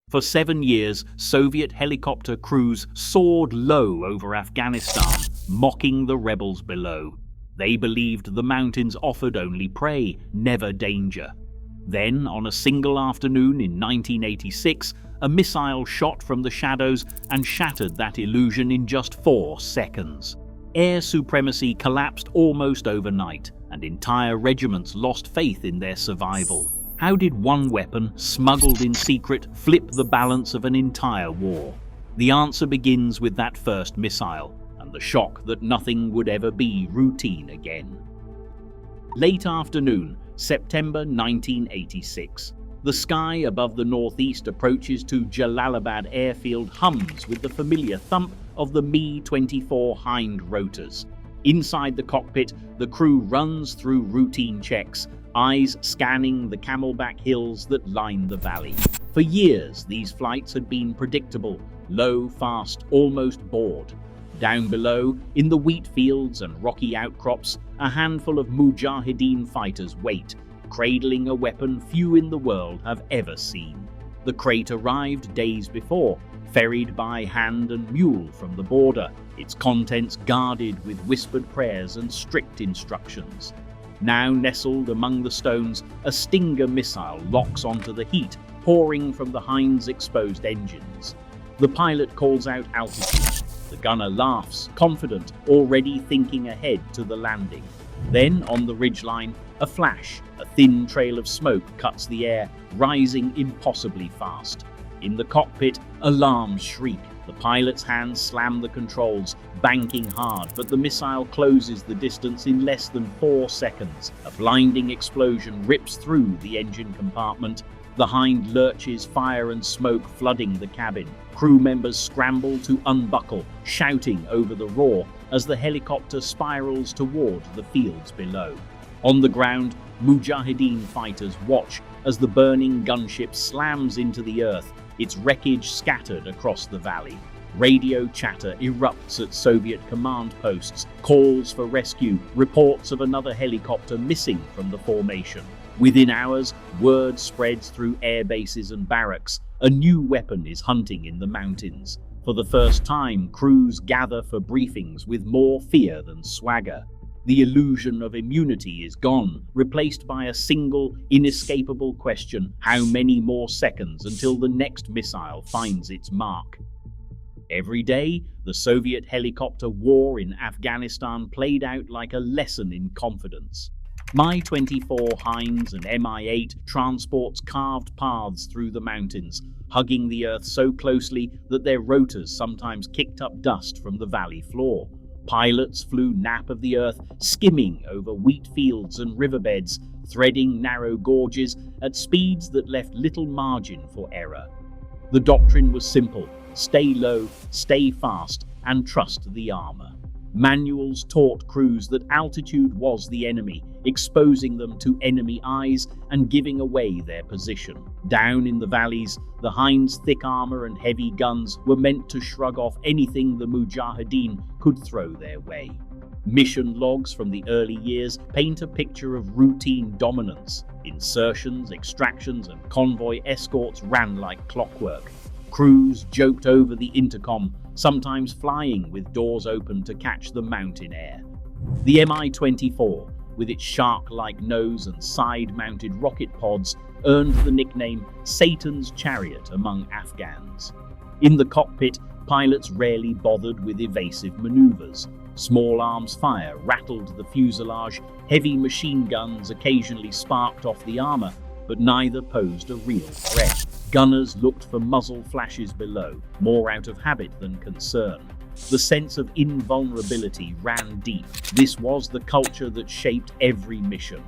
For 7 years, Soviet helicopter crews soared low over Afghanistan, mocking the rebels below. They believed the mountains offered only prey, never danger. Then, on a single afternoon in 1986, a missile shot from the shadows and shattered that illusion in just 4 seconds. Air supremacy collapsed almost overnight, and entire regiments lost faith in their survival. How did one weapon, smuggled in secret, flip the balance of an entire war? The answer begins with that first missile, and the shock that nothing would ever be routine again. Late afternoon, September 1986. The sky above the northeast approaches to Jalalabad airfield hums with the familiar thump of the Mi-24 hind rotors. Inside the cockpit, the crew runs through routine checks, eyes scanning the camelback hills that line the valley. For years, these flights had been predictable, low, fast, almost bored. Down below, in the wheat fields and rocky outcrops, a handful of Mujahideen fighters wait, cradling a weapon few in the world have ever seen. The crate arrived days before, ferried by hand and mule from the border, its contents guarded with whispered prayers and strict instructions. Now nestled among the stones, a Stinger missile locks onto the heat, pouring from the Hind's exposed engines. The pilot calls out altitude. The gunner laughs, confident, already thinking ahead to the landing. Then, on the ridgeline, a flash, a thin trail of smoke cuts the air, rising impossibly fast. In the cockpit, alarms shriek. The pilot's hands slam the controls, banking hard, but the missile closes the distance in less than 4 seconds. A blinding explosion rips through the engine compartment. The Hind lurches, fire and smoke flooding the cabin. Crew members scramble to unbuckle, shouting over the roar as the helicopter spirals toward the fields below. On the ground, Mujahideen fighters watch as the burning gunship slams into the earth, its wreckage scattered across the valley. Radio chatter erupts at Soviet command posts, calls for rescue, reports of another helicopter missing from the formation. Within hours, word spreads through air bases and barracks. A new weapon is hunting in the mountains. For the first time, crews gather for briefings with more fear than swagger. The illusion of immunity is gone, replaced by a single, inescapable question: how many more seconds until the next missile finds its mark? Every day, the Soviet helicopter war in Afghanistan played out like a lesson in confidence. Mi-24 Hinds and Mi-8 transports carved paths through the mountains, hugging the earth so closely that their rotors sometimes kicked up dust from the valley floor. Pilots flew nap of the earth, skimming over wheat fields and riverbeds, threading narrow gorges at speeds that left little margin for error. The doctrine was simple: stay low, stay fast, and trust the armor. Manuals taught crews that altitude was the enemy, exposing them to enemy eyes and giving away their position. Down in the valleys, the Hind's thick armor and heavy guns were meant to shrug off anything the Mujahideen could throw their way. Mission logs from the early years paint a picture of routine dominance. Insertions, extractions, and convoy escorts ran like clockwork. Crews joked over the intercom, sometimes flying with doors open to catch the mountain air. The Mi-24, with its shark-like nose and side-mounted rocket pods, earned the nickname Satan's Chariot among Afghans. In the cockpit, pilots rarely bothered with evasive maneuvers. Small arms fire rattled the fuselage, heavy machine guns occasionally sparked off the armor, but neither posed a real threat. Gunners looked for muzzle flashes below, more out of habit than concern. The sense of invulnerability ran deep. This was the culture that shaped every mission.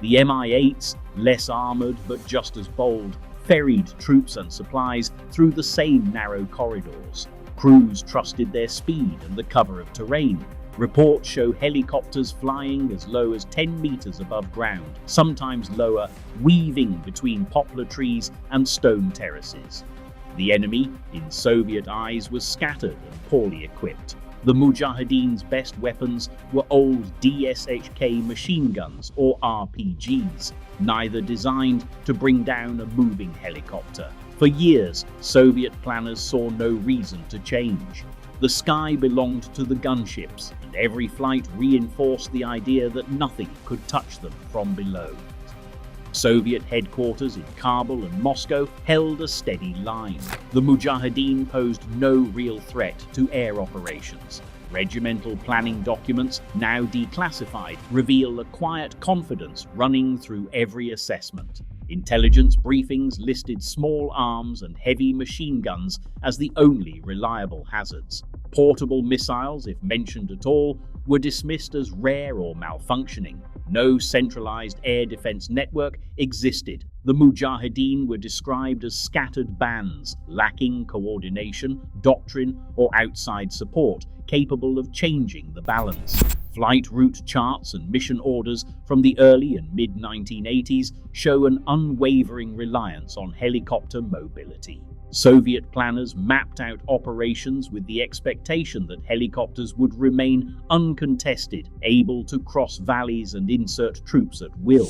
The Mi-8s, less armored but just as bold, ferried troops and supplies through the same narrow corridors. Crews trusted their speed and the cover of terrain. Reports show helicopters flying as low as 10 meters above ground, sometimes lower, weaving between poplar trees and stone terraces. The enemy, in Soviet eyes, was scattered and poorly equipped. The Mujahideen's best weapons were old DSHK machine guns, or RPGs, neither designed to bring down a moving helicopter. For years, Soviet planners saw no reason to change. The sky belonged to the gunships, and every flight reinforced the idea that nothing could touch them from below. Soviet headquarters in Kabul and Moscow held a steady line. The Mujahideen posed no real threat to air operations. Regimental planning documents, now declassified, reveal a quiet confidence running through every assessment. Intelligence briefings listed small arms and heavy machine guns as the only reliable hazards. Portable missiles, if mentioned at all, were dismissed as rare or malfunctioning. No centralized air defense network existed. The Mujahideen were described as scattered bands, lacking coordination, doctrine, or outside support, capable of changing the balance. Flight route charts and mission orders from the early and mid-1980s show an unwavering reliance on helicopter mobility. Soviet planners mapped out operations with the expectation that helicopters would remain uncontested, able to cross valleys and insert troops at will.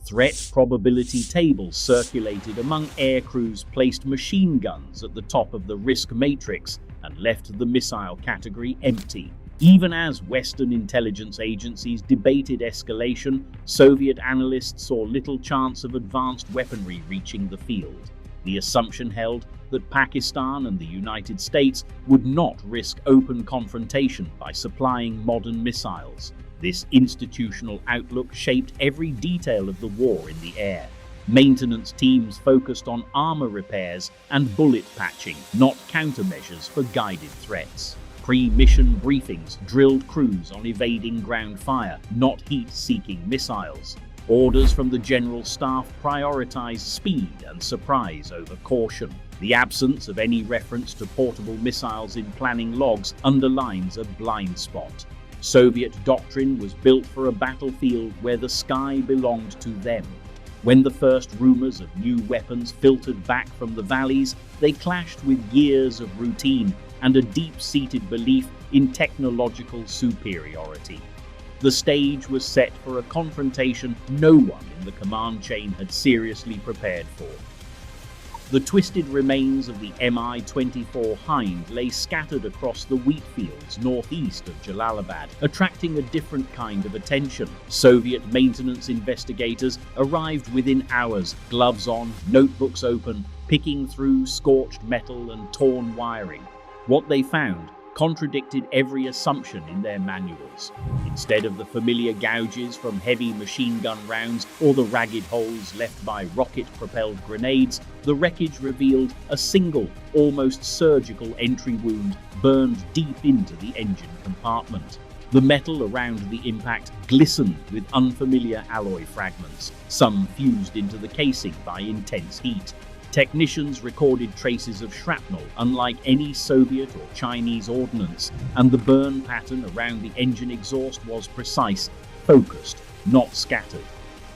Threat probability tables circulated among air crews placed machine guns at the top of the risk matrix and left the missile category empty. Even as Western intelligence agencies debated escalation, Soviet analysts saw little chance of advanced weaponry reaching the field. The assumption held that Pakistan and the United States would not risk open confrontation by supplying modern missiles. This institutional outlook shaped every detail of the war in the air. Maintenance teams focused on armor repairs and bullet patching, not countermeasures for guided threats. Pre-mission briefings drilled crews on evading ground fire, not heat-seeking missiles. Orders from the General Staff prioritized speed and surprise over caution. The absence of any reference to portable missiles in planning logs underlines a blind spot. Soviet doctrine was built for a battlefield where the sky belonged to them. When the first rumors of new weapons filtered back from the valleys, they clashed with years of routine and a deep-seated belief in technological superiority. The stage was set for a confrontation no one in the command chain had seriously prepared for. The twisted remains of the Mi-24 Hind lay scattered across the wheat fields northeast of Jalalabad, attracting a different kind of attention. Soviet maintenance investigators arrived within hours, gloves on, notebooks open, picking through scorched metal and torn wiring. What they found contradicted every assumption in their manuals. Instead of the familiar gouges from heavy machine gun rounds or the ragged holes left by rocket-propelled grenades, the wreckage revealed a single, almost surgical entry wound burned deep into the engine compartment. The metal around the impact glistened with unfamiliar alloy fragments, some fused into the casing by intense heat. Technicians recorded traces of shrapnel unlike any Soviet or Chinese ordnance, and the burn pattern around the engine exhaust was precise, focused, not scattered.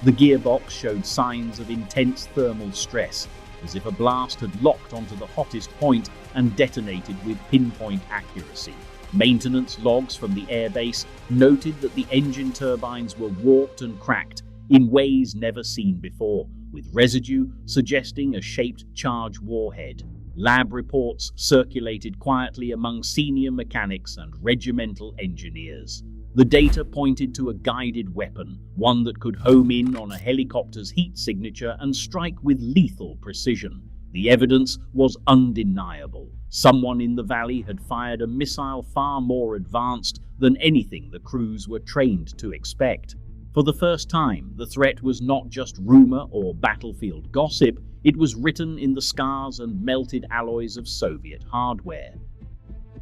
The gearbox showed signs of intense thermal stress, as if a blast had locked onto the hottest point and detonated with pinpoint accuracy. Maintenance logs from the airbase noted that the engine turbines were warped and cracked in ways never seen before, with residue suggesting a shaped charge warhead. Lab reports circulated quietly among senior mechanics and regimental engineers. The data pointed to a guided weapon, one that could home in on a helicopter's heat signature and strike with lethal precision. The evidence was undeniable. Someone in the valley had fired a missile far more advanced than anything the crews were trained to expect. For the first time, the threat was not just rumor or battlefield gossip, it was written in the scars and melted alloys of Soviet hardware.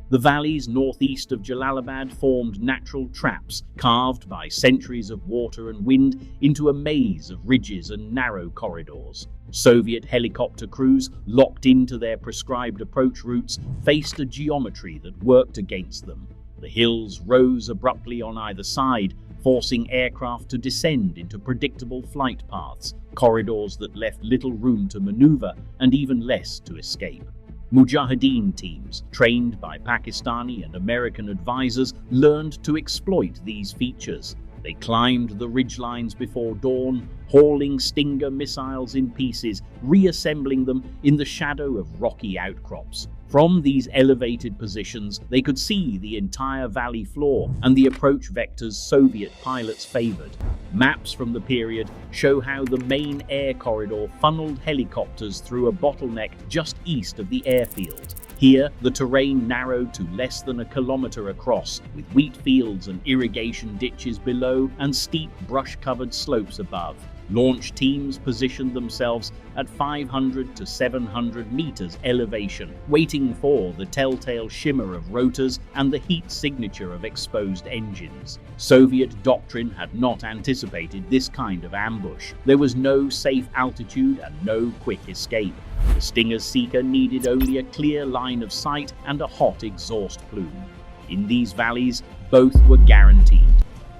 The valleys northeast of Jalalabad formed natural traps, carved by centuries of water and wind into a maze of ridges and narrow corridors. Soviet helicopter crews, locked into their prescribed approach routes, faced a geometry that worked against them. The hills rose abruptly on either side, forcing aircraft to descend into predictable flight paths, corridors that left little room to maneuver and even less to escape. Mujahideen teams, trained by Pakistani and American advisors, learned to exploit these features. They climbed the ridgelines before dawn, hauling Stinger missiles in pieces, reassembling them in the shadow of rocky outcrops. From these elevated positions, they could see the entire valley floor and the approach vectors Soviet pilots favored. Maps from the period show how the main air corridor funneled helicopters through a bottleneck just east of the airfield. Here, the terrain narrowed to less than a kilometer across, with wheat fields and irrigation ditches below and steep brush-covered slopes above. Launch teams positioned themselves at 500 to 700 meters elevation, waiting for the telltale shimmer of rotors and the heat signature of exposed engines. Soviet doctrine had not anticipated this kind of ambush. There was no safe altitude and no quick escape. The Stinger's seeker needed only a clear line of sight and a hot exhaust plume. In these valleys, both were guaranteed.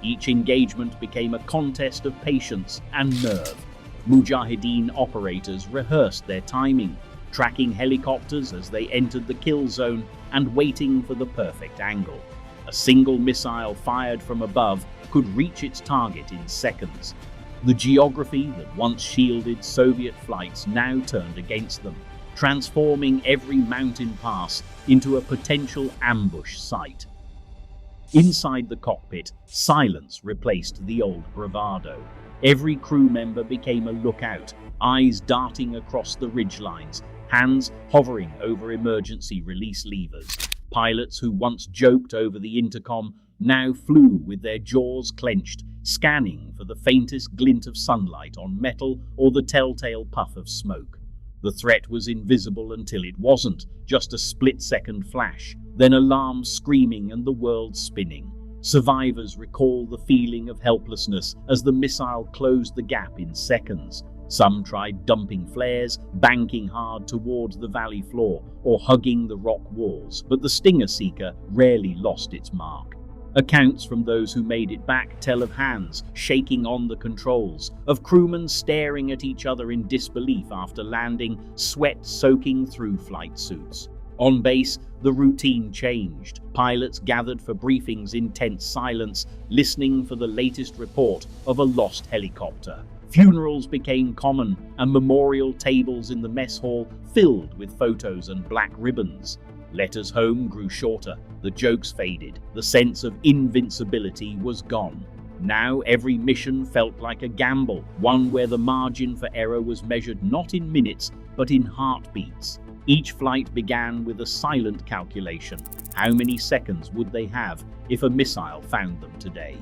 Each engagement became a contest of patience and nerve. Mujahideen operators rehearsed their timing, tracking helicopters as they entered the kill zone and waiting for the perfect angle. A single missile fired from above could reach its target in seconds. The geography that once shielded Soviet flights now turned against them, transforming every mountain pass into a potential ambush site. Inside the cockpit, silence replaced the old bravado. Every crew member became a lookout, eyes darting across the ridgelines, hands hovering over emergency release levers. Pilots who once joked over the intercom now flew with their jaws clenched, scanning for the faintest glint of sunlight on metal or the telltale puff of smoke. The threat was invisible until it wasn't, just a split-second flash, then alarms screaming and the world spinning. Survivors recall the feeling of helplessness as the missile closed the gap in seconds. Some tried dumping flares, banking hard towards the valley floor, or hugging the rock walls, but the Stinger seeker rarely lost its mark. Accounts from those who made it back tell of hands shaking on the controls, of crewmen staring at each other in disbelief after landing, sweat soaking through flight suits. On base, the routine changed. Pilots gathered for briefings in tense silence, listening for the latest report of a lost helicopter. Funerals became common, and memorial tables in the mess hall filled with photos and black ribbons. Letters home grew shorter, the jokes faded, the sense of invincibility was gone. Now every mission felt like a gamble, one where the margin for error was measured not in minutes, but in heartbeats. Each flight began with a silent calculation. How many seconds would they have if a missile found them today?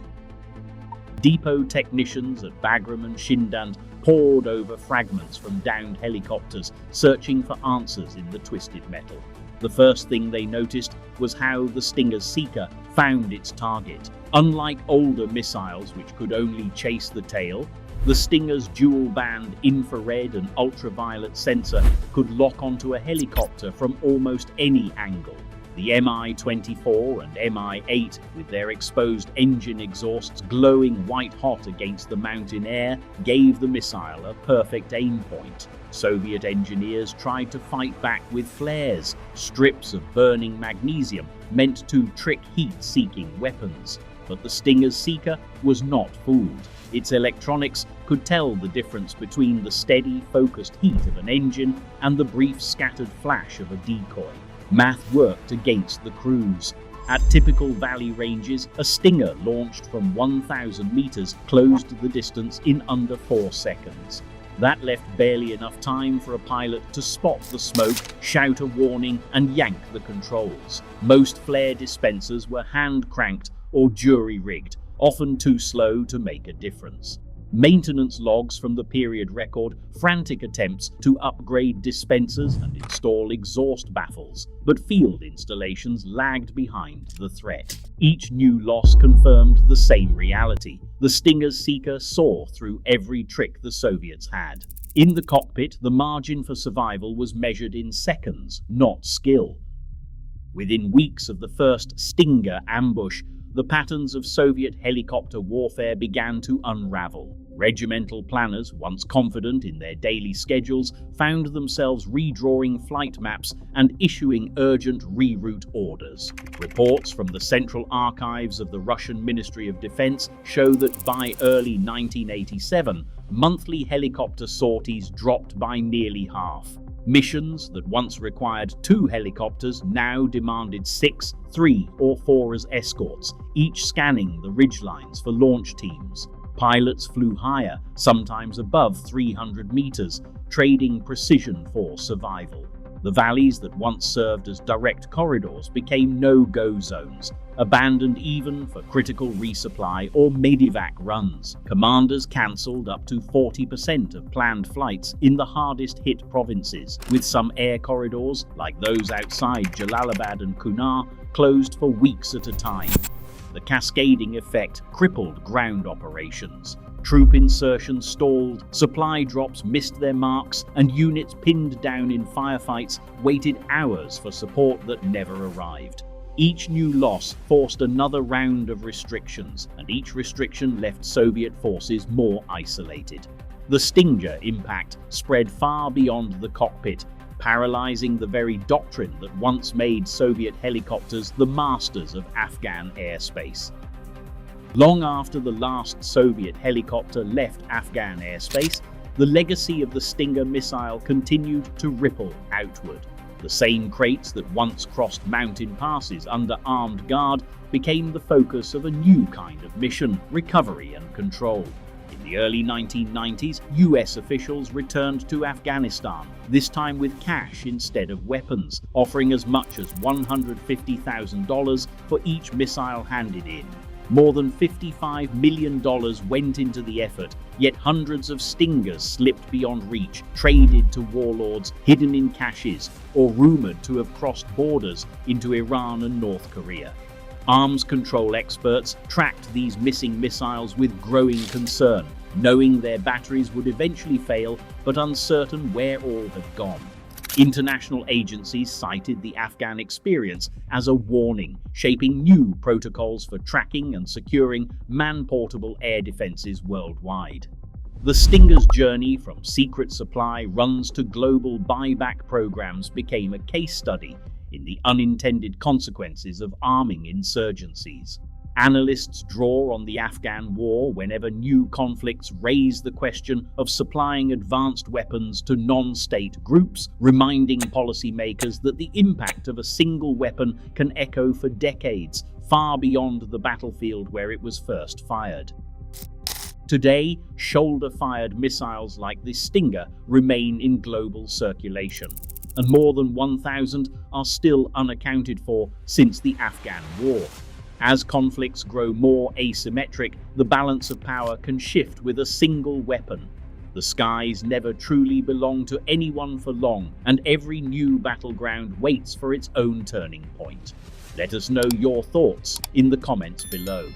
Depot technicians at Bagram and Shindand pored over fragments from downed helicopters, searching for answers in the twisted metal. The first thing they noticed was how the Stinger's seeker found its target. Unlike older missiles which could only chase the tail, the Stinger's dual-band infrared and ultraviolet sensor could lock onto a helicopter from almost any angle. The Mi-24 and Mi-8, with their exposed engine exhausts glowing white-hot against the mountain air, gave the missile a perfect aim point. Soviet engineers tried to fight back with flares, strips of burning magnesium meant to trick heat-seeking weapons. But the Stinger's seeker was not fooled. Its electronics could tell the difference between the steady, focused heat of an engine and the brief, scattered flash of a decoy. Math worked against the crews. At typical valley ranges, a Stinger launched from 1,000 meters closed the distance in under 4 seconds. That left barely enough time for a pilot to spot the smoke, shout a warning, and yank the controls. Most flare dispensers were hand-cranked or jury-rigged, often too slow to make a difference. Maintenance logs from the period record frantic attempts to upgrade dispensers and install exhaust baffles, but field installations lagged behind the threat. Each new loss confirmed the same reality. The Stinger's seeker saw through every trick the Soviets had. In the cockpit, the margin for survival was measured in seconds, not skill. Within weeks of the first Stinger ambush, the patterns of Soviet helicopter warfare began to unravel. Regimental planners, once confident in their daily schedules, found themselves redrawing flight maps and issuing urgent reroute orders. Reports from the Central Archives of the Russian Ministry of Defense show that by early 1987, monthly helicopter sorties dropped by nearly half. Missions that once required 2 helicopters now demanded 6, 3, or 4 as escorts, each scanning the ridgelines for launch teams. Pilots flew higher, sometimes above 300 meters, trading precision for survival. The valleys that once served as direct corridors became no-go zones, abandoned even for critical resupply or medevac runs. Commanders cancelled up to 40% of planned flights in the hardest-hit provinces, with some air corridors, like those outside Jalalabad and Kunar, closed for weeks at a time. The cascading effect crippled ground operations. Troop insertions stalled, supply drops missed their marks, and units pinned down in firefights waited hours for support that never arrived. Each new loss forced another round of restrictions, and each restriction left Soviet forces more isolated. The Stinger impact spread far beyond the cockpit, paralyzing the very doctrine that once made Soviet helicopters the masters of Afghan airspace. Long after the last Soviet helicopter left Afghan airspace, the legacy of the Stinger missile continued to ripple outward. The same crates that once crossed mountain passes under armed guard became the focus of a new kind of mission: recovery and control. In the early 1990s, US officials returned to Afghanistan, this time with cash instead of weapons, offering as much as $150,000 for each missile handed in. More than $55 million went into the effort, yet hundreds of Stingers slipped beyond reach, traded to warlords, hidden in caches, or rumored to have crossed borders into Iran and North Korea. Arms control experts tracked these missing missiles with growing concern, knowing their batteries would eventually fail, but uncertain where all had gone. International agencies cited the Afghan experience as a warning, shaping new protocols for tracking and securing man-portable air defenses worldwide. The Stinger's journey from secret supply runs to global buyback programs became a case study in the unintended consequences of arming insurgencies. Analysts draw on the Afghan war whenever new conflicts raise the question of supplying advanced weapons to non-state groups, reminding policymakers that the impact of a single weapon can echo for decades, far beyond the battlefield where it was first fired. Today, shoulder-fired missiles like the Stinger remain in global circulation, and more than 1,000 are still unaccounted for since the Afghan war. As conflicts grow more asymmetric, the balance of power can shift with a single weapon. The skies never truly belong to anyone for long, and every new battleground waits for its own turning point. Let us know your thoughts in the comments below.